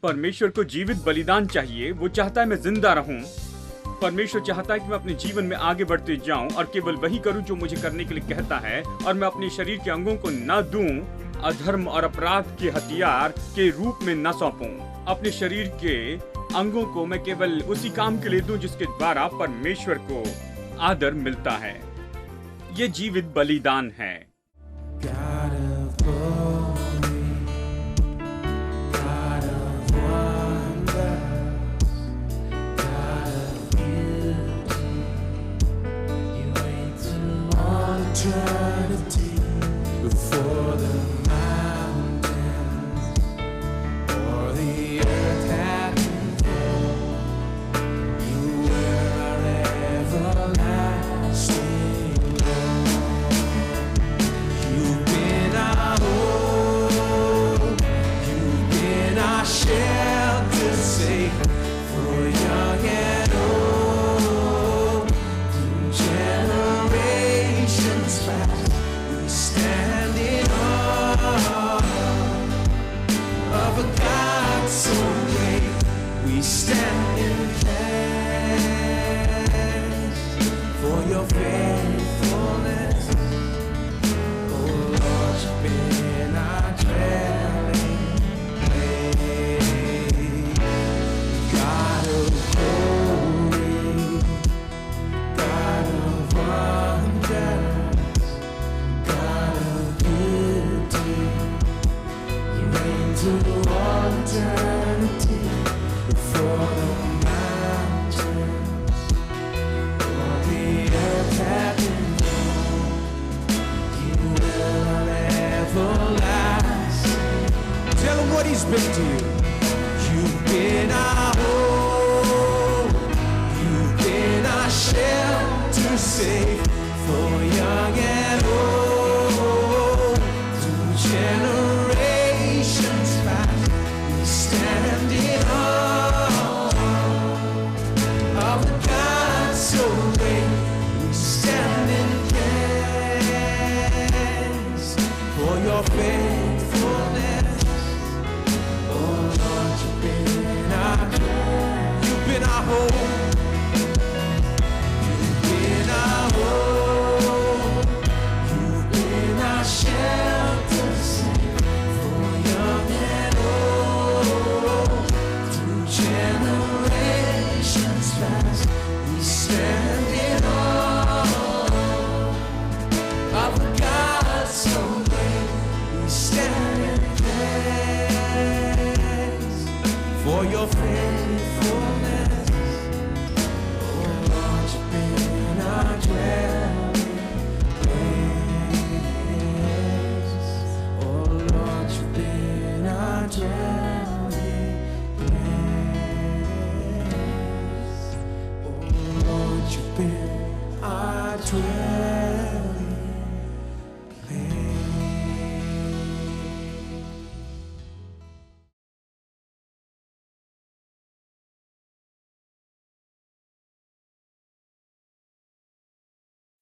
परमेश्वर को जीवित बलिदान चाहिए। वो चाहता है मैं जिंदा रहूं। परमेश्वर चाहता है कि मैं अपने जीवन में आगे बढ़ते जाऊं और केवल वही करूं जो मुझे करने के लिए कहता है, और मैं अपने शरीर के अंगों को न दूं, अधर्म और अपराध के हथियार के रूप में न सौंपूं। अपने शरीर के अंगों को मैं केवल उसी काम के लिए दूं जिसके द्वारा परमेश्वर को आदर मिलता है। ये जीवित बलिदान है। God of glory, God of wonders, God of beauty, you reign through all eternity. Before the mountains or the earth had been formed, you were our everlasting Lord. You've been our hope, you've been our shelter safe for young and old. Through generations past, we stand in awe of a God so great. We stand in thanks for your faithfulness. Oh Lord, you've been our dwelling place. God of glory, God of wonders, God of beauty, you reign through all eternity. Before the mountains or the earth had been formed, you will everlasting. Tell him what he's been to you. You've been our hope, you've been our shelter safe for young and old. Through generations past, we stand in awe of the God so great. We stand in thanks for your faithfulness. Oh Lord, you've been our joy. You've been our hope. You've been our hope. You've been our shelter safe for young and old. Through generations past, we stand in awe of a God so great. We stand in thanks for your faithfulness. Oh Lord, you've been our dwelling place. Oh Lord, you've been our dwelling place. Oh Lord, you've been our dwelling place.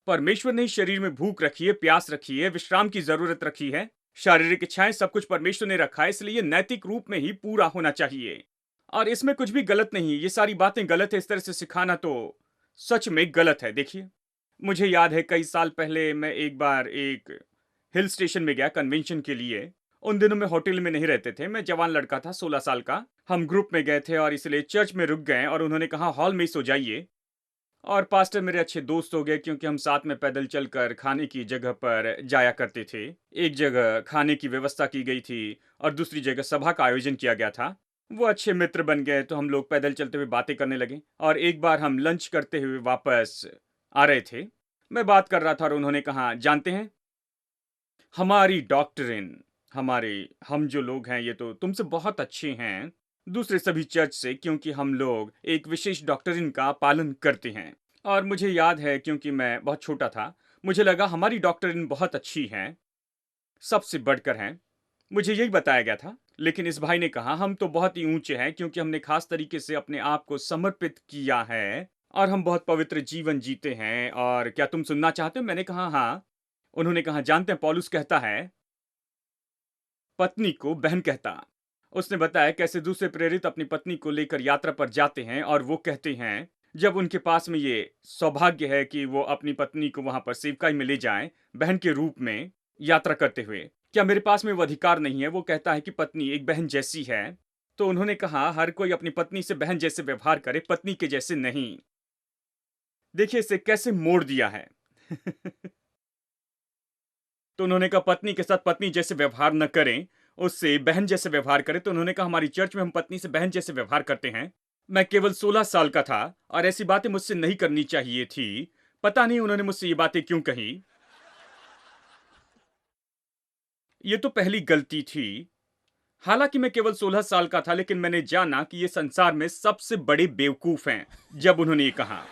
परमेश्वर ने इस शरीर में भूख रखी है, प्यास रखी है, विश्राम की जरूरत रखी है, शारीरिक इच्छाएं, सब कुछ परमेश्वर ने रखा है, इसलिए ये नैतिक रूप में ही पूरा होना चाहिए। और इसमें कुछ भी गलत नहीं। ये सारी बातें गलत है, इस तरह से सिखाना तो सच में गलत है। देखिए, मुझे याद है कई साल पहले मैं एक बार एक हिल स्टेशन में गया कन्वेंशन के लिए। उन दिनों में होटल में नहीं रहते थे। मैं जवान लड़का था, 16 साल का। हम ग्रुप में गए थे और इसलिए चर्च में रुक गए और उन्होंने कहा हॉल में ही सो जाइए। और पास्टर मेरे अच्छे दोस्त हो गए क्योंकि हम साथ में पैदल चलकर खाने की जगह पर जाया करते थे। एक जगह खाने की व्यवस्था की गई थी और दूसरी जगह सभा का आयोजन किया गया था। वो अच्छे मित्र बन गए तो हम लोग पैदल चलते हुए बातें करने लगे। और एक बार हम लंच करते हुए वापस आ रहे थे। मैं बात कर रहा था और उन्होंने कहा, जानते हैं, हमारी डॉक्ट्रिन, हम जो लोग हैं ये तो तुमसे बहुत अच्छे हैं दूसरे सभी चर्च से, क्योंकि हम लोग एक विशेष डॉक्ट्रिन का पालन करते हैं। और मुझे याद है क्योंकि मैं बहुत छोटा था, मुझे लगा हमारी डॉक्ट्रिन बहुत अच्छी है, सबसे बढ़कर हैं। मुझे यही बताया गया था। लेकिन इस भाई ने कहा हम तो बहुत ही ऊंचे हैं क्योंकि हमने खास तरीके से अपने आप को समर्पित किया है और हम बहुत पवित्र जीवन जीते हैं। और क्या तुम सुनना चाहते हो? मैंने कहा हाँ। उन्होंने कहा, जानते हैं पौलुस कहता है, पत्नी को बहन कहता उसने बताया कैसे दूसरे प्रेरित अपनी पत्नी को लेकर यात्रा पर जाते हैं और वो कहते हैं, जब उनके पास में ये सौभाग्य है कि वो अपनी पत्नी को वहां पर सेवकाई में ले जाएं, बहन के रूप में यात्रा करते हुए, क्या मेरे पास में वो अधिकार नहीं है? वो कहता है कि पत्नी एक बहन जैसी है। तो उन्होंने कहा, हर कोई अपनी पत्नी से बहन जैसे व्यवहार करे, पत्नी के जैसे नहीं। देखिए इसे कैसे मोड़ दिया है। तो उन्होंने कहा पत्नी के साथ पत्नी जैसे व्यवहार न करें, उससे बहन जैसे व्यवहार करें। तो उन्होंने कहा हमारी चर्च में हम पत्नी से बहन जैसे व्यवहार करते हैं। मैं केवल 16 साल का था और ऐसी बातें मुझसे नहीं करनी चाहिए थी। पता नहीं उन्होंने मुझसे ये बातें क्यों कही। ये तो पहली गलती थी। हालांकि मैं केवल 16 साल का था, लेकिन मैंने जाना कि ये संसार में सबसे बड़े बेवकूफ हैं जब उन्होंने ये कहा।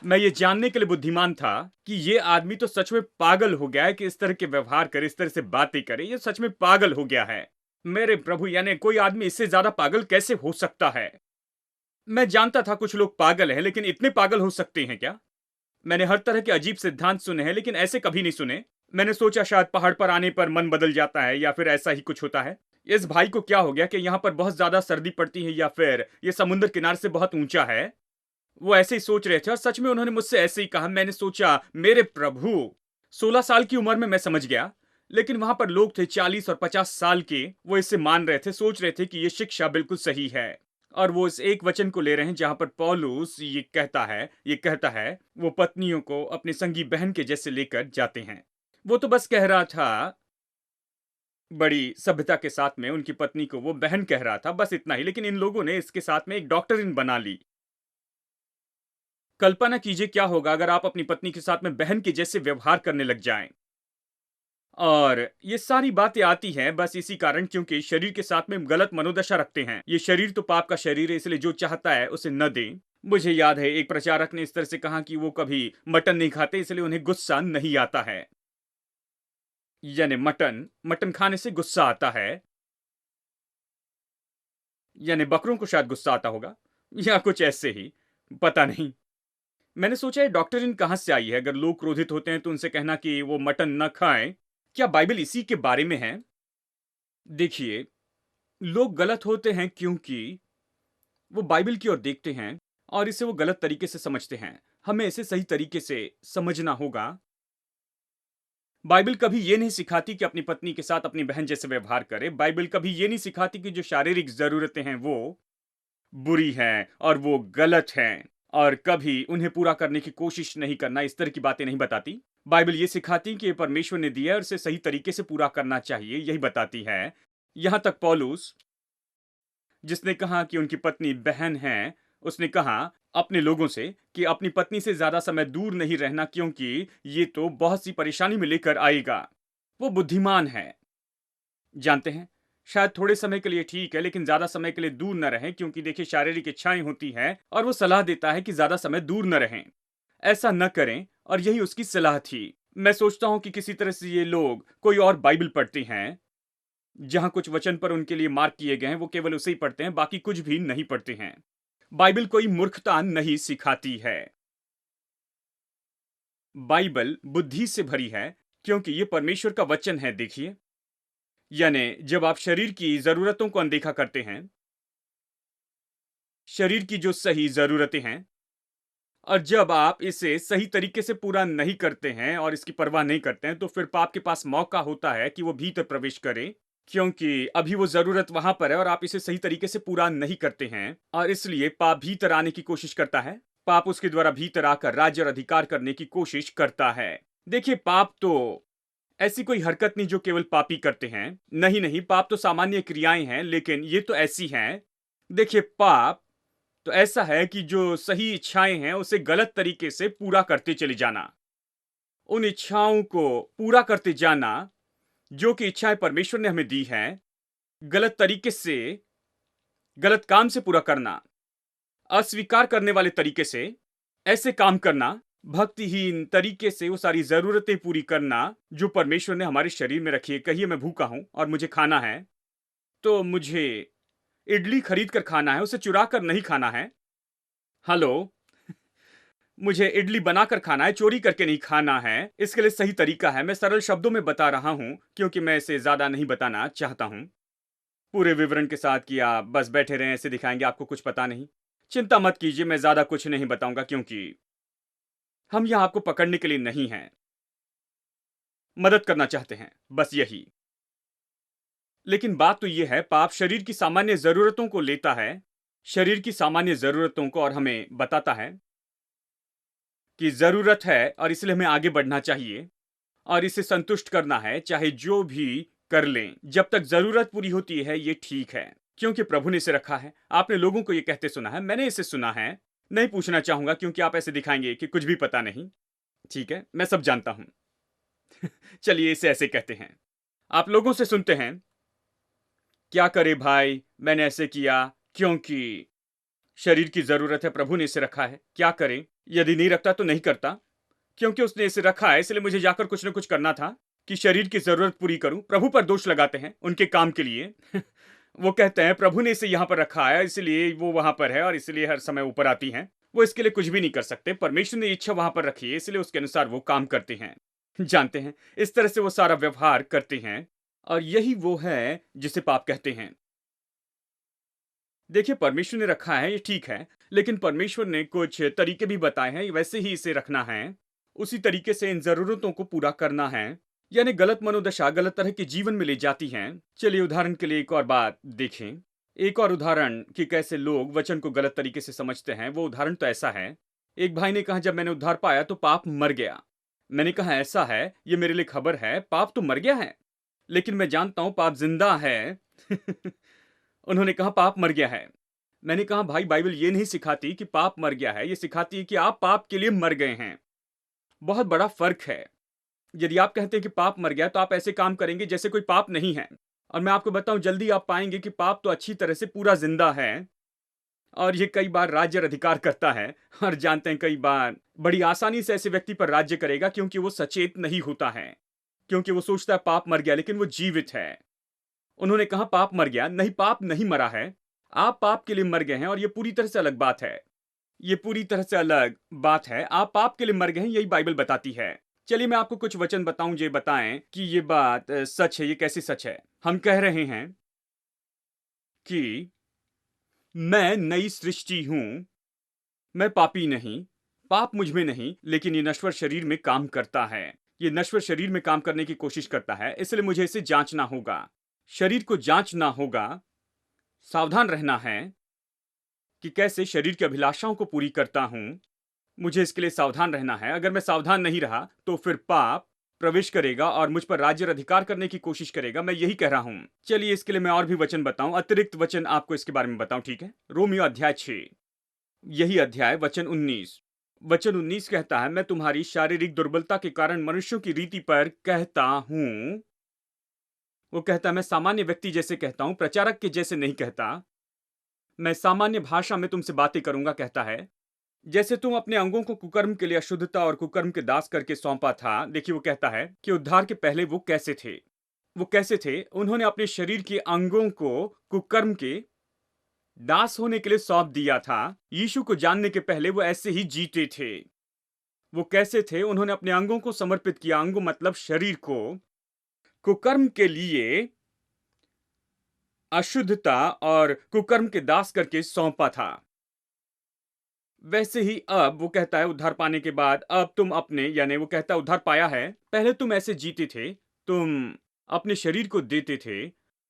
मैं ये जानने के लिए बुद्धिमान था कि ये आदमी तो सच में पागल हो गया है कि इस तरह के व्यवहार करे, इस तरह से बातें करे। ये सच में पागल हो गया है। मेरे प्रभु, यानी कोई आदमी इससे ज्यादा पागल कैसे हो सकता है? मैं जानता था कुछ लोग पागल हैं, लेकिन इतने पागल हो सकते हैं क्या? मैंने हर तरह के अजीब सिद्धांत सुने हैं, लेकिन ऐसे कभी नहीं सुने। मैंने सोचा शायद पहाड़ पर आने पर मन बदल जाता है या फिर ऐसा ही कुछ होता है। इस भाई को क्या हो गया कि यहाँ पर बहुत ज्यादा सर्दी पड़ती है या फिर ये समुद्र किनारे से बहुत ऊंचा है? वो ऐसे ही सोच रहे थे और सच में उन्होंने मुझसे ऐसे ही कहा। मैंने सोचा, मेरे प्रभु, 16 साल की उम्र में मैं समझ गया, लेकिन वहां पर लोग थे 40 और 50 साल के। वो इसे मान रहे थे, सोच रहे थे कि ये शिक्षा बिल्कुल सही है। और वो इस एक वचन को ले रहे हैं जहां पर पौलुस ये कहता है वो पत्नियों को अपनी संगी बहन के जैसे लेकर जाते हैं। वो तो बस कह रहा था, बड़ी सभ्यता के साथ में उनकी पत्नी को वो बहन कह रहा था, बस इतना ही। लेकिन इन लोगों ने इसके साथ में एक डॉक्टरीन बना ली। कल्पना कीजिए क्या होगा अगर आप अपनी पत्नी के साथ में बहन के जैसे व्यवहार करने लग जाएं। और ये सारी बातें आती हैं बस इसी कारण, क्योंकि शरीर के साथ में गलत मनोदशा रखते हैं। ये शरीर तो पाप का शरीर है, इसलिए जो चाहता है उसे न दें। मुझे याद है एक प्रचारक ने इस तरह से कहा कि वो कभी मटन नहीं खाते, इसलिए उन्हें गुस्सा नहीं आता है। यानी मटन मटन खाने से गुस्सा आता है। यानी बकरों को शायद गुस्सा आता होगा या कुछ ऐसे ही, पता नहीं। मैंने सोचा ये डॉक्टरीन कहां से आई है? अगर लोग क्रोधित होते हैं तो उनसे कहना कि वो मटन न खाएं, क्या बाइबल इसी के बारे में है? देखिए, लोग गलत होते हैं क्योंकि वो बाइबल की ओर देखते हैं और इसे वो गलत तरीके से समझते हैं। हमें इसे सही तरीके से समझना होगा। बाइबल कभी ये नहीं सिखाती कि अपनी पत्नी के साथ अपनी बहन जैसे व्यवहार करे। बाइबल कभी ये नहीं सिखाती कि जो शारीरिक जरूरतें हैं वो बुरी हैं और वो गलत हैं, और कभी उन्हें पूरा करने की कोशिश नहीं करना, इस तरह की बातें नहीं बताती। बाइबल ये सिखाती कि ये परमेश्वर ने दिया है और इसे सही तरीके से पूरा करना चाहिए, यही बताती है। यहां तक पौलुस, जिसने कहा कि उनकी पत्नी बहन है, उसने कहा अपने लोगों से कि अपनी पत्नी से ज्यादा समय दूर नहीं रहना, क्योंकि ये तो बहुत सी परेशानी में लेकर आएगा। वो बुद्धिमान है। जानते हैं, शायद थोड़े समय के लिए ठीक है, लेकिन ज्यादा समय के लिए दूर न रहें, क्योंकि देखिए शारीरिक इच्छाएं होती हैं और वो सलाह देता है कि ज्यादा समय दूर न रहें। ऐसा न करें, और यही उसकी सलाह थी। मैं सोचता हूं कि किसी तरह से ये लोग कोई और बाइबल पढ़ते हैं जहां कुछ वचन पर उनके लिए मार्क किए गए हैं, वो केवल उसे ही पढ़ते हैं, बाकी कुछ भी नहीं पढ़ते हैं। बाइबल कोई मूर्खता नहीं सिखाती है। बाइबल बुद्धि से भरी है, क्योंकि ये परमेश्वर का वचन है। देखिए, यानी जब आप शरीर की जरूरतों को अनदेखा करते हैं, शरीर की जो सही जरूरतें हैं, और जब आप इसे सही तरीके से पूरा नहीं करते हैं और इसकी परवाह नहीं करते हैं, तो फिर पाप के पास मौका होता है कि वो भीतर प्रवेश करे, क्योंकि अभी वो जरूरत वहां पर है और आप इसे सही तरीके से पूरा नहीं करते हैं, और इसलिए पाप भीतर आने की कोशिश करता है। पाप उसके द्वारा भीतर आकर राज्य और अधिकार करने की कोशिश करता है। देखिए, पाप तो ऐसी कोई हरकत नहीं जो केवल पापी करते हैं। नहीं नहीं, पाप तो सामान्य क्रियाएं हैं, लेकिन ये तो ऐसी हैं। देखिए, पाप तो ऐसा है कि जो सही इच्छाएं हैं उसे गलत तरीके से पूरा करते चले जाना, उन इच्छाओं को पूरा करते जाना जो कि इच्छाएं परमेश्वर ने हमें दी हैं, गलत तरीके से, गलत काम से पूरा करना, अस्वीकार करने वाले तरीके से ऐसे काम करना, भक्तिहीन तरीके से वो सारी जरूरतें पूरी करना जो परमेश्वर ने हमारे शरीर में रखी है। कहिए मैं भूखा हूं और मुझे खाना है, तो मुझे इडली खरीद कर खाना है, उसे चुरा कर नहीं खाना है। हेलो, मुझे इडली बनाकर खाना है, चोरी करके नहीं खाना है। इसके लिए सही तरीका है। मैं सरल शब्दों में बता रहा हूं, क्योंकि मैं इसे ज्यादा नहीं बताना चाहता हूं। पूरे विवरण के साथ कि आप बस बैठे रहें ऐसे दिखाएंगे आपको कुछ पता नहीं। चिंता मत कीजिए, मैं ज्यादा कुछ नहीं बताऊंगा क्योंकि हम यहां आपको पकड़ने के लिए नहीं हैं, मदद करना चाहते हैं, बस यही। लेकिन बात तो यह है, पाप शरीर की सामान्य जरूरतों को लेता है, शरीर की सामान्य जरूरतों को, और हमें बताता है कि जरूरत है और इसलिए हमें आगे बढ़ना चाहिए और इसे संतुष्ट करना है, चाहे जो भी कर लें। जब तक जरूरत पूरी होती है ये ठीक है, क्योंकि प्रभु ने इसे रखा है। आपने लोगों को ये कहते सुना है, मैंने इसे सुना है। नहीं पूछना चाहूंगा क्योंकि आप ऐसे दिखाएंगे कि कुछ भी पता नहीं। ठीक है, मैं सब जानता हूं। चलिए इसे ऐसे कहते हैं। आप लोगों से सुनते हैं, क्या करे भाई, मैंने ऐसे किया क्योंकि शरीर की जरूरत है, प्रभु ने इसे रखा है, क्या करें? यदि नहीं रखता तो नहीं करता, क्योंकि उसने इसे रखा है इसलिए मुझे जाकर कुछ ना कुछ करना था कि शरीर की जरूरत पूरी करूं। प्रभु पर दोष लगाते हैं उनके काम के लिए। वो कहते हैं प्रभु ने इसे यहां पर रखा है इसलिए वो वहां पर है और इसलिए हर समय ऊपर आती हैं। वो इसके लिए कुछ भी नहीं कर सकते, परमेश्वर ने इच्छा वहां पर रखी है इसलिए उसके अनुसार वो काम करते हैं। जानते हैं, इस तरह से वो सारा व्यवहार करते हैं और यही वो है जिसे पाप कहते हैं। देखिए, परमेश्वर ने रखा है ये ठीक है, लेकिन परमेश्वर ने कुछ तरीके भी बताए हैं वैसे ही इसे रखना है, उसी तरीके से इन जरूरतों को पूरा करना है। यानी गलत मनोदशा गलत तरह के जीवन में ले जाती है। चलिए उदाहरण के लिए एक और बात देखें, एक और उदाहरण कि कैसे लोग वचन को गलत तरीके से समझते हैं। वो उदाहरण तो ऐसा है, एक भाई ने कहा जब मैंने उद्धार पाया तो पाप मर गया। मैंने कहा ऐसा है, ये मेरे लिए खबर है, पाप तो मर गया है लेकिन मैं जानता हूं पाप जिंदा है। उन्होंने कहा पाप मर गया है। मैंने कहा भाई, बाइबल ये नहीं सिखाती कि पाप मर गया है, ये सिखाती है कि आप पाप के लिए मर गए हैं। बहुत बड़ा फर्क है। यदि आप कहते हैं कि पाप मर गया तो आप ऐसे काम करेंगे जैसे कोई पाप नहीं है, और मैं आपको बताऊं जल्दी आप पाएंगे कि पाप तो अच्छी तरह से पूरा जिंदा है और ये कई बार राज्य और अधिकार करता है। और जानते हैं, कई बार बड़ी आसानी से ऐसे व्यक्ति पर राज्य करेगा क्योंकि वो सचेत नहीं होता है, क्योंकि वो सोचता है पाप मर गया लेकिन वो जीवित है। उन्होंने कहा पाप मर गया, नहीं, पाप नहीं मरा है, आप पाप के लिए मर गए हैं और ये पूरी तरह से अलग बात है। ये पूरी तरह से अलग बात है, आप पाप के लिए मर गए हैं, यही बाइबल बताती है। चलिए मैं आपको कुछ वचन बताऊं जो बताएं कि ये बात सच है। ये कैसी सच है? हम कह रहे हैं कि मैं नई सृष्टि हूं, मैं पापी नहीं, पाप मुझ में नहीं, लेकिन ये नश्वर शरीर में काम करता है। ये नश्वर शरीर में काम करने की कोशिश करता है, इसलिए मुझे इसे जांचना होगा, शरीर को जांचना होगा, सावधान रहना है कि कैसे शरीर की अभिलाषाओं को पूरी करता हूं। मुझे इसके लिए सावधान रहना है। अगर मैं सावधान नहीं रहा तो फिर पाप प्रवेश करेगा और मुझ पर राज्य और अधिकार करने की कोशिश करेगा। मैं यही कह रहा हूं। चलिए इसके लिए मैं और भी वचन बताऊं, अतिरिक्त वचन आपको इसके बारे में बताऊं, ठीक है? रोमियो अध्याय 6, यही अध्याय वचन 19। वचन 19 कहता है, मैं तुम्हारी शारीरिक दुर्बलता के कारण मनुष्यों की रीति पर कहता हूं। वो कहता है मैं सामान्य व्यक्ति जैसे कहता हूं, प्रचारक के जैसे नहीं कहता। मैं सामान्य भाषा में तुमसे बातें करूंगा, कहता है, जैसे तुम अपने अंगों को कुकर्म के लिए अशुद्धता और कुकर्म के दास करके सौंपा था। देखिए वो कहता है कि उद्धार के पहले वो कैसे थे। वो कैसे थे? उन्होंने अपने शरीर के अंगों को कुकर्म के दास होने के लिए सौंप दिया था। यीशु को जानने के पहले वो ऐसे ही जीते थे। वो कैसे थे? उन्होंने अपने अंगों को समर्पित किया, अंगों मतलब शरीर को, कुकर्म के लिए अशुद्धता और कुकर्म के दास करके सौंपा था। वैसे ही अब वो कहता है उद्धार पाने के बाद अब तुम अपने, यानी वो कहता है उद्धार पाया है, पहले तुम ऐसे जीते थे, तुम अपने शरीर को देते थे,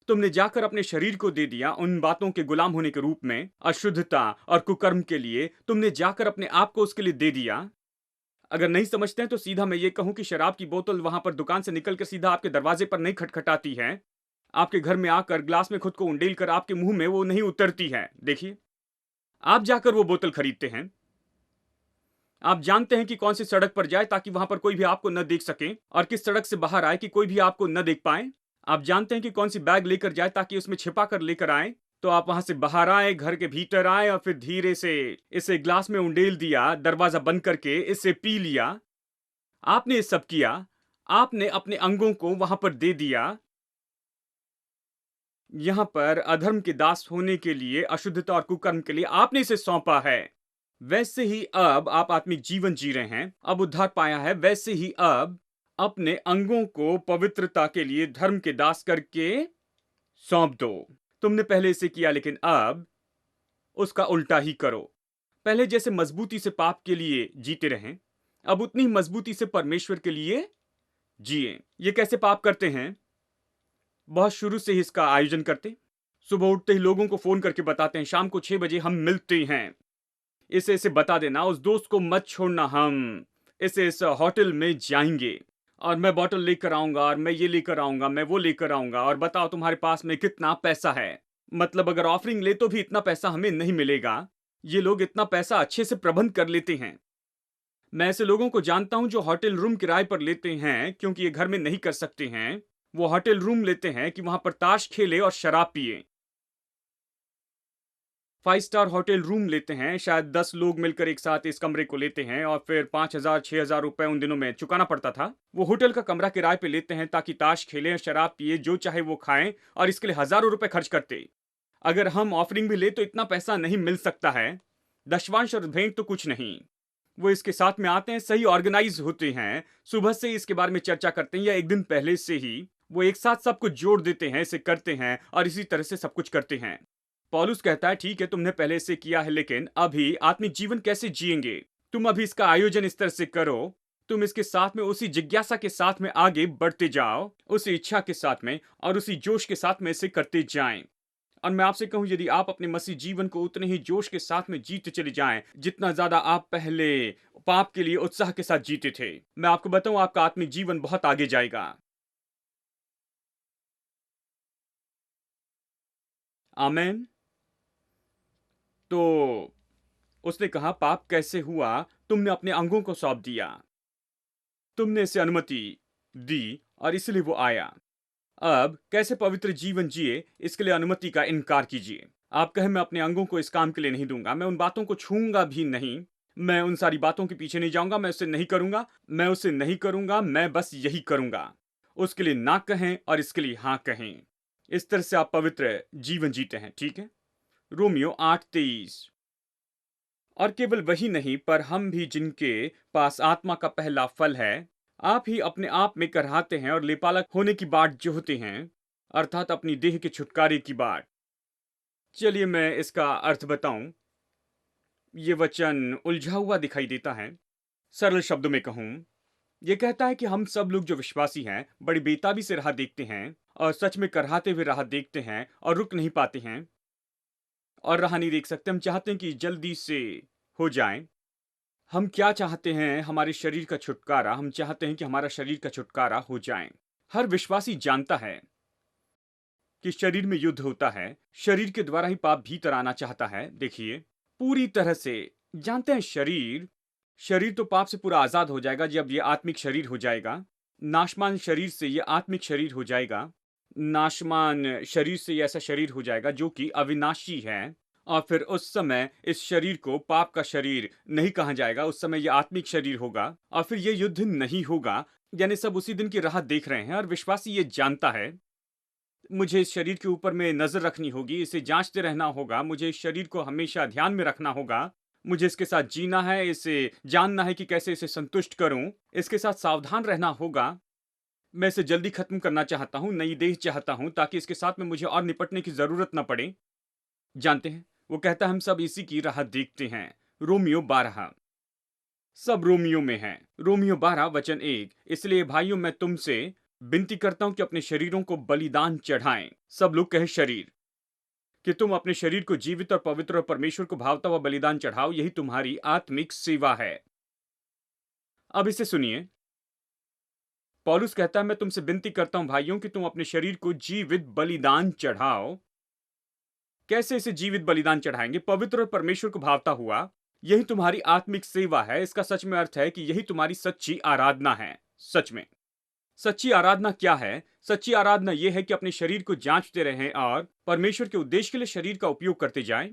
तुमने जाकर अपने शरीर को दे दिया उन बातों के गुलाम होने के रूप में, अशुद्धता और कुकर्म के लिए तुमने जाकर अपने आप को उसके लिए दे दिया। अगर नहीं समझते हैं तो सीधा मैं ये कहूं कि शराब की बोतल वहां पर दुकान से निकलकर सीधा आपके दरवाजे पर नहीं खटखटाती है, आपके घर में आकर ग्लास में खुद को उंडेल कर आपके मुंह में वो नहीं उतरती है। देखिए, आप जाकर वो बोतल खरीदते हैं, आप जानते हैं कि कौन सी सड़क पर जाए ताकि वहां पर कोई भी आपको न देख सके, और किस सड़क से बाहर आए कि कोई भी आपको न देख पाए। आप जानते हैं कि कौन सी बैग लेकर जाए ताकि उसमें छिपा कर लेकर आए, तो आप वहां से बाहर आए, घर के भीतर आए और फिर धीरे से इसे ग्लास में उंडेल दिया, दरवाजा बंद करके इसे पी लिया। आपने ये सब किया, आपने अपने अंगों को वहां पर दे दिया, यहां पर अधर्म के दास होने के लिए, अशुद्धता और कुकर्म के लिए आपने इसे सौंपा है। वैसे ही अब आप आत्मिक जीवन जी रहे हैं, अब उद्धार पाया है, वैसे ही अब अपने अंगों को पवित्रता के लिए धर्म के दास करके सौंप दो। तुमने पहले इसे किया, लेकिन अब उसका उल्टा ही करो। पहले जैसे मजबूती से पाप के लिए जीते रहें, अब उतनी ही मजबूती से परमेश्वर के लिए जिए। ये कैसे पाप करते हैं? बहुत शुरू से ही इसका आयोजन करते, सुबह उठते ही लोगों को फोन करके बताते हैं शाम को 6 बजे हम मिलते हैं। इसे बता देना, उस दोस्त को मत छोड़ना, हम इस होटल में जाएंगे और मैं बॉटल लेकर आऊंगा और मैं ये लेकर आऊंगा, मैं वो लेकर आऊंगा, और बताओ तुम्हारे पास में कितना पैसा है। मतलब अगर ऑफरिंग ले तो भी इतना पैसा हमें नहीं मिलेगा। ये लोग इतना पैसा अच्छे से प्रबंध कर लेते हैं। मैं ऐसे लोगों को जानता हूं जो होटल रूम किराए पर लेते हैं, क्योंकि ये घर में नहीं कर सकते हैं। वो होटल रूम लेते हैं कि वहां पर ताश खेले और शराब पिए। 5 स्टार होटल रूम लेते हैं, शायद 10 लोग मिलकर एक साथ इस कमरे को लेते हैं, और फिर 5,000 6,000 रुपए उन दिनों में चुकाना पड़ता था। वो होटल का कमरा किराए पे लेते हैं ताकि ताश खेलें, शराब पिए, जो चाहे वो खाएं, और इसके लिए हजारों रुपए खर्च करते। अगर हम ऑफरिंग भी ले तो इतना पैसा नहीं मिल सकता है। दशवांश और भेंट तो कुछ नहीं। वो इसके साथ में आते हैं, सही ऑर्गेनाइज होते हैं, सुबह से इसके बारे में चर्चा करते हैं या एक दिन पहले से ही वो एक साथ सब कुछ जोड़ देते हैं, इसे करते हैं और इसी तरह से सब कुछ करते हैं। पौलुस कहता है ठीक है तुमने पहले से किया है, लेकिन अभी आत्मिक जीवन कैसे जिएंगे? तुम अभी इसका आयोजन इस तरह से करो, तुम इसके साथ में उसी जिज्ञासा के साथ में आगे बढ़ते जाओ, उसी इच्छा के साथ में और उसी जोश के साथ में इसे करते जाएं। और मैं आपसे कहूं, यदि आप अपने मसीह जीवन को उतने ही जोश के साथ में जीते चले जाएं जितना ज्यादा आप पहले पाप के लिए उत्साह के साथ जीते थे, मैं आपको बताऊं आपका आत्मिक जीवन बहुत आगे जाएगा। आमेन। तो उसने कहा पाप कैसे हुआ? तुमने अपने अंगों को सौंप दिया, तुमने इसे अनुमति दी और इसलिए वो आया। अब कैसे पवित्र जीवन जिए, इसके लिए अनुमति का इनकार कीजिए। आप कहें मैं अपने अंगों को इस काम के लिए नहीं दूंगा, मैं उन बातों को छूंगा भी नहीं, मैं उन सारी बातों के पीछे नहीं जाऊंगा, मैं उसे नहीं करूंगा, मैं उसे नहीं करूंगा, मैं बस यही करूंगा। उसके लिए ना कहें और इसके लिए हाँ कहें। इस तरह से आप पवित्र जीवन जीते हैं, ठीक है? रोमियो 8:23। और केवल वही नहीं, पर हम भी जिनके पास आत्मा का पहला फल है, आप ही अपने आप में कराहते हैं और लेपालक होने की बाट जोहते हैं, अर्थात अपनी देह के छुटकारे की बाट। चलिए मैं इसका अर्थ बताऊं। ये वचन उलझा हुआ दिखाई देता है। सरल शब्दों में कहूं, ये कहता है कि हम सब लोग जो विश्वासी हैं बड़ी बेताबी से राह देखते हैं और सच में कराहते हुए राह देखते हैं और रुक नहीं पाते हैं और राह नहीं देख सकते। हम चाहते हैं कि जल्दी से हो जाए। हम क्या चाहते हैं? हमारे शरीर का छुटकारा। हम चाहते हैं कि हमारा शरीर का छुटकारा हो जाए। हर विश्वासी जानता है कि शरीर में युद्ध होता है, शरीर के द्वारा ही पाप भीतर आना चाहता है। देखिए, पूरी तरह से जानते हैं शरीर शरीर तो पाप से पूरा आजाद हो जाएगा जब ये आत्मिक शरीर हो जाएगा। नाशमान शरीर से ये आत्मिक शरीर हो जाएगा। नाशमान शरीर से ये ऐसा शरीर हो जाएगा जो कि अविनाशी है, और फिर उस समय इस शरीर को पाप का शरीर नहीं कहा जाएगा। उस समय यह आत्मिक शरीर होगा और फिर यह युद्ध नहीं होगा। यानी सब उसी दिन की राह देख रहे हैं और विश्वासी ये जानता है मुझे इस शरीर के ऊपर में नजर रखनी होगी, इसे जांचते रहना होगा, मुझे इस शरीर को हमेशा ध्यान में रखना होगा, मुझे इसके साथ जीना है, इसे जानना है कि कैसे इसे संतुष्ट करूं, इसके साथ सावधान रहना होगा। मैं इसे जल्दी खत्म करना चाहता हूं, नई देह चाहता हूं, ताकि इसके साथ में मुझे और निपटने की जरूरत न पड़े। जानते हैं, वो कहता है हम सब इसी की राह देखते हैं। रोमियो 12 सब रोमियो में है। रोमियो 12:1। इसलिए भाइयों मैं तुमसे विनती करता हूं कि अपने शरीरों को बलिदान चढ़ाएं। सब लोग कहे शरीर, कि तुम अपने शरीर को जीवित और पवित्र और परमेश्वर को भावता हुआ बलिदान चढ़ाओ, यही तुम्हारी आत्मिक सेवा है। अब इसे सुनिए। पौलुस कहता है मैं तुमसे विनती करता हूं भाइयों कि तुम अपने शरीर को जीवित बलिदान चढ़ाओ। कैसे इसे जीवित बलिदान चढ़ाएंगे? पवित्र और परमेश्वर को भावता हुआ। यही तुम्हारी आत्मिक सेवा है। इसका सच में अर्थ है कि यही तुम्हारी सच्ची आराधना है। सच में सच्ची आराधना क्या है? सच्ची आराधना यह है कि अपने शरीर को जांचते रहें और परमेश्वर के उद्देश्य के लिए शरीर का उपयोग करते जाएं,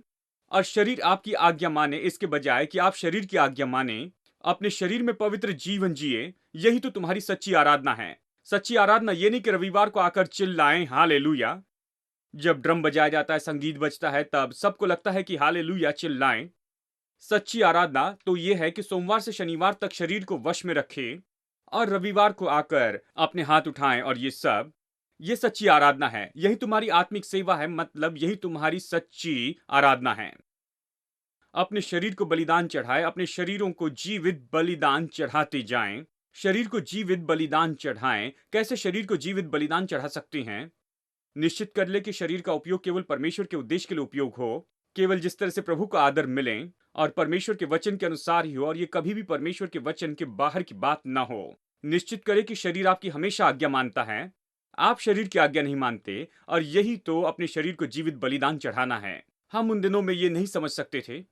और शरीर आपकी आज्ञा माने इसके बजाय कि आप शरीर की आज्ञा माने। अपने शरीर में पवित्र जीवन जिए। यही तो तुम्हारी सच्ची आराधना है। सच्ची आराधना ये नहीं कि रविवार को आकर चिल्लाएं हालेलुया। जब ड्रम बजाया जाता है, संगीत बजता है, तब सबको लगता है कि हालेलुया चिल्लाएं। सच्ची आराधना तो यह है कि सोमवार से शनिवार तक शरीर को वश में रखें और रविवार को आकर अपने हाथ उठाएं और ये सब। ये सच्ची आराधना है, यही तुम्हारी आत्मिक सेवा है, मतलब यही तुम्हारी सच्ची आराधना है। अपने शरीर को बलिदान चढ़ाए, अपने शरीरों को जीवित बलिदान चढ़ाते जाएं। शरीर को जीवित बलिदान चढ़ाएं। कैसे शरीर को जीवित बलिदान चढ़ा सकते हैं? निश्चित कर ले कि शरीर का उपयोग केवल परमेश्वर के उद्देश्य के लिए उपयोग हो, केवल जिस तरह से प्रभु का आदर मिले और परमेश्वर के वचन के अनुसार ही हो, और ये कभी भी परमेश्वर के वचन के बाहर की बात ना हो। निश्चित करें कि शरीर आपकी हमेशा आज्ञा मानता है, आप शरीर की आज्ञा नहीं मानते, और यही तो अपने शरीर को जीवित बलिदान चढ़ाना है। हम उन दिनों में ये नहीं समझ सकते थे,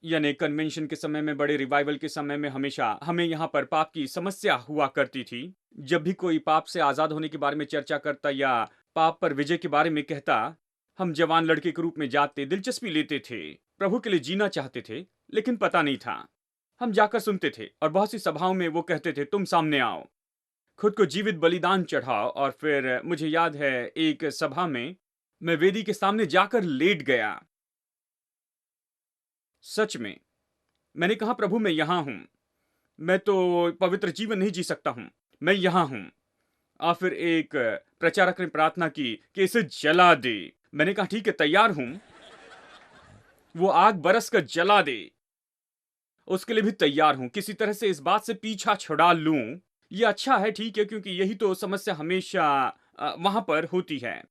यानी कन्वेंशन के समय में, बड़े रिवाइवल के समय में हमेशा हमें यहाँ पर पाप की समस्या हुआ करती थी। जब भी कोई पाप से आजाद होने के बारे में चर्चा करता या पाप पर विजय के बारे में कहता, हम जवान लड़के के रूप में जाते, दिलचस्पी लेते थे, प्रभु के लिए जीना चाहते थे, लेकिन पता नहीं था। हम जाकर सुनते थे और बहुत सी सभाओं में वो कहते थे, तुम सामने आओ, खुद को जीवित बलिदान चढ़ाओ। और फिर मुझे याद है एक सभा में मैं वेदी के सामने जाकर लेट गया। सच में मैंने कहा, प्रभु मैं यहां हूं, मैं तो पवित्र जीवन नहीं जी सकता हूं, मैं यहां हूं। और फिर एक प्रचारक ने प्रार्थना की कि इसे जला दे। मैंने कहा ठीक है, तैयार हूं, वो आग बरस कर जला दे, उसके लिए भी तैयार हूं, किसी तरह से इस बात से पीछा छुड़ा लूं। ये अच्छा है, ठीक है, क्योंकि यही तो समस्या हमेशा वहां पर होती है।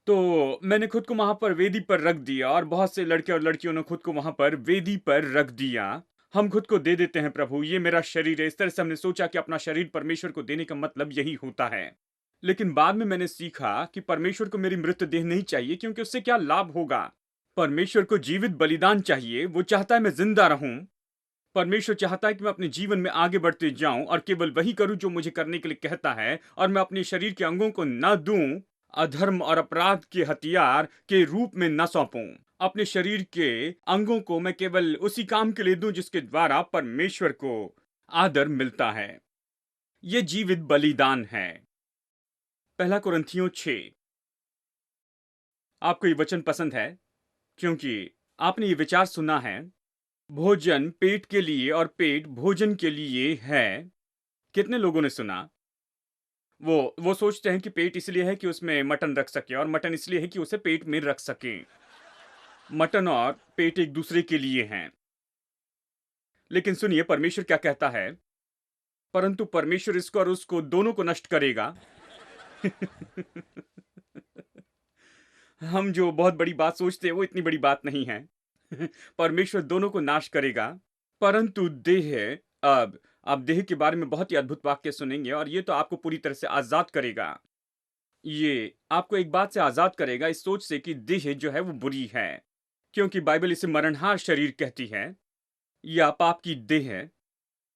तो मैंने खुद को वहां पर वेदी पर रख दिया, और बहुत से लड़के और लड़कियों ने खुद को वहां पर वेदी पर रख दिया। हम खुद को दे देते हैं, प्रभु ये मेरा शरीर है। इस तरह से हमने सोचा कि अपना शरीर परमेश्वर को देने का मतलब यही होता है। लेकिन बाद में मैंने सीखा कि परमेश्वर को मेरी मृत देह नहीं चाहिए, क्योंकि उससे क्या लाभ होगा। परमेश्वर को जीवित बलिदान चाहिए, वो चाहता है मैं जिंदा रहूं। परमेश्वर चाहता है कि मैं अपने जीवन में आगे बढ़ते जाऊं और केवल वही करूं जो मुझे करने के लिए कहता है, और मैं अपने शरीर के अंगों को न दूं, अधर्म और अपराध के हथियार के रूप में न सौंपूं। अपने शरीर के अंगों को मैं केवल उसी काम के लिए दूं जिसके द्वारा परमेश्वर को आदर मिलता है। यह जीवित बलिदान है। 1 कुरिन्थियों 6। आपको ये वचन पसंद है क्योंकि आपने ये विचार सुना है, भोजन पेट के लिए और पेट भोजन के लिए है। कितने लोगों ने सुना? वो सोचते हैं कि पेट इसलिए है कि उसमें मटन रख सके, और मटन इसलिए है कि उसे पेट में रख सके। मटन और पेट एक दूसरे के लिए हैं। लेकिन सुनिए परमेश्वर क्या कहता है, परंतु परमेश्वर इसको और उसको दोनों को नष्ट करेगा। हम जो बहुत बड़ी बात सोचते हैं वो इतनी बड़ी बात नहीं है। परमेश्वर दोनों को नाश करेगा, परंतु देह, अब आप देह के बारे में बहुत ही अद्भुत वाक्य सुनेंगे, और ये तो आपको पूरी तरह से आजाद करेगा। ये आपको एक बात से आजाद करेगा, इस सोच से कि देह जो है वो बुरी है, क्योंकि बाइबल इसे मरणहार शरीर कहती है, या पाप की देह है।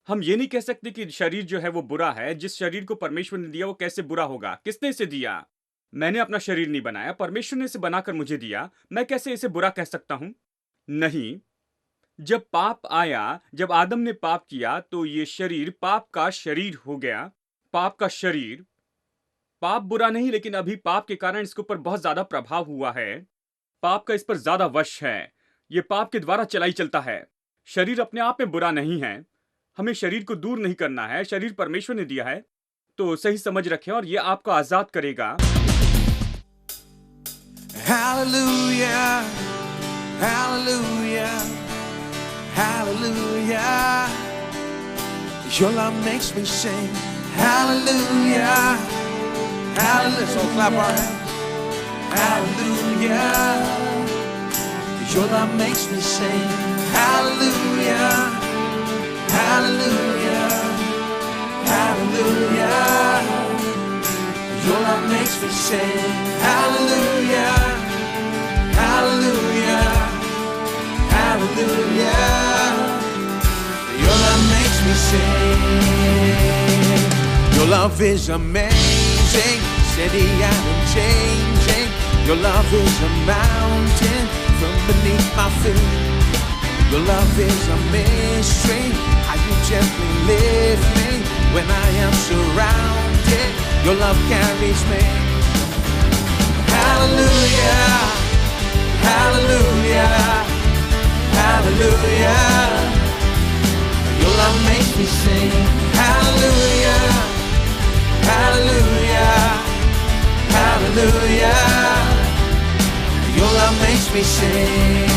हम ये नहीं कह सकते कि शरीर जो है वो बुरा है। जिस शरीर को परमेश्वर ने दिया वो कैसे बुरा होगा? किसने इसे दिया? मैंने अपना शरीर नहीं बनाया, परमेश्वर ने इसे बनाकर मुझे दिया। मैं कैसे इसे बुरा कह सकता हूं? नहीं। जब पाप आया, जब आदम ने पाप किया, तो ये शरीर पाप का शरीर हो गया। पाप का शरीर। पाप बुरा नहीं, लेकिन अभी पाप के कारण इसके ऊपर बहुत ज्यादा प्रभाव हुआ है। पाप का इस पर ज्यादा वश है। ये पाप के द्वारा चलाई चलता है। शरीर अपने आप में बुरा नहीं है। हमें शरीर को दूर नहीं करना है। शरीर परमेश्वर ने दिया है, तो सही समझ रखें, और ये आपको आजाद करेगा। Hallelujah, hallelujah, hallelujah. Your love makes me sing. Hallelujah, hallelujah. So clap our hands. Hallelujah. Your love makes me sing. Hallelujah, hallelujah, hallelujah. Your love makes me sing. Hallelujah, hallelujah, hallelujah. Your love makes me sing. Your love is amazing, steady and unchanging. Your love is a mountain from beneath my feet. Your love is a mystery, how you gently lift me when I am surrounded. Your love carries me. Hallelujah, hallelujah, hallelujah. Your love makes me sing. Hallelujah, hallelujah, hallelujah. Your love makes me sing.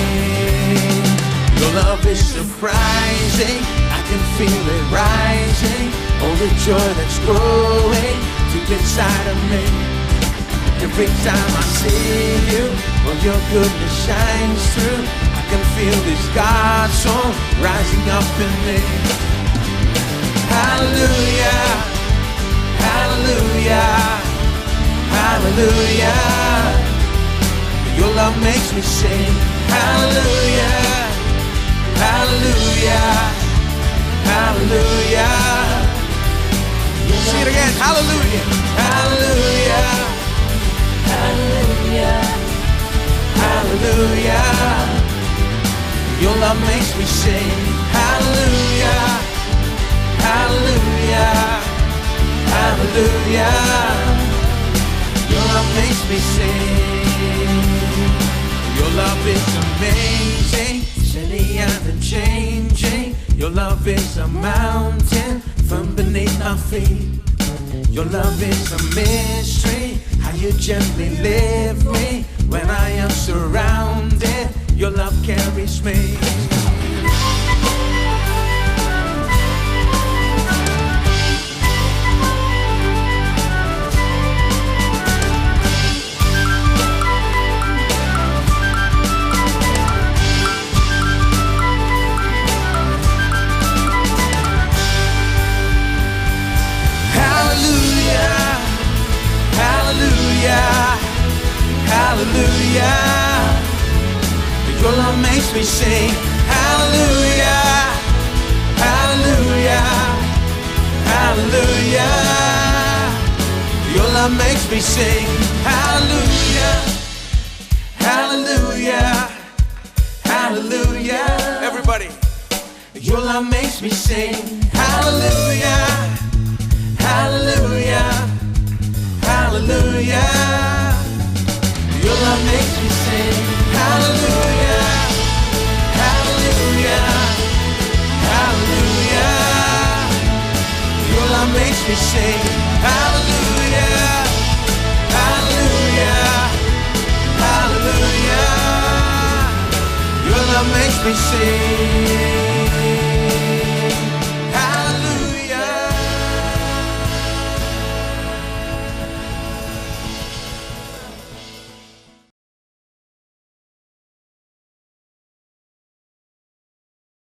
Your love is surprising, I can feel it rising. All the joy that's growing deep inside of me. Every time I see you, well, your goodness shines through. I can feel this God song rising up in me. Hallelujah, hallelujah, hallelujah. Your love makes me sing. Hallelujah, hallelujah, hallelujah. Sing it again. Hallelujah, hallelujah, hallelujah, hallelujah. Your love makes me sing. Hallelujah, hallelujah, hallelujah. Your love makes me sing. Your love is amazing, steady and unchanging. Your love is a mountain from beneath our feet. Your love is a mystery, how you gently lift me when I am surrounded. Your love carries me. Hallelujah, your love makes me sing. Hallelujah, hallelujah, hallelujah. Your love makes me sing. Hallelujah, hallelujah, hallelujah. Everybody, your love makes me sing. Hallelujah, hallelujah, hallelujah. Your love makes me sing. Hallelujah, hallelujah, hallelujah. Your love makes me sing. Hallelujah, hallelujah, hallelujah. Your love makes me sing.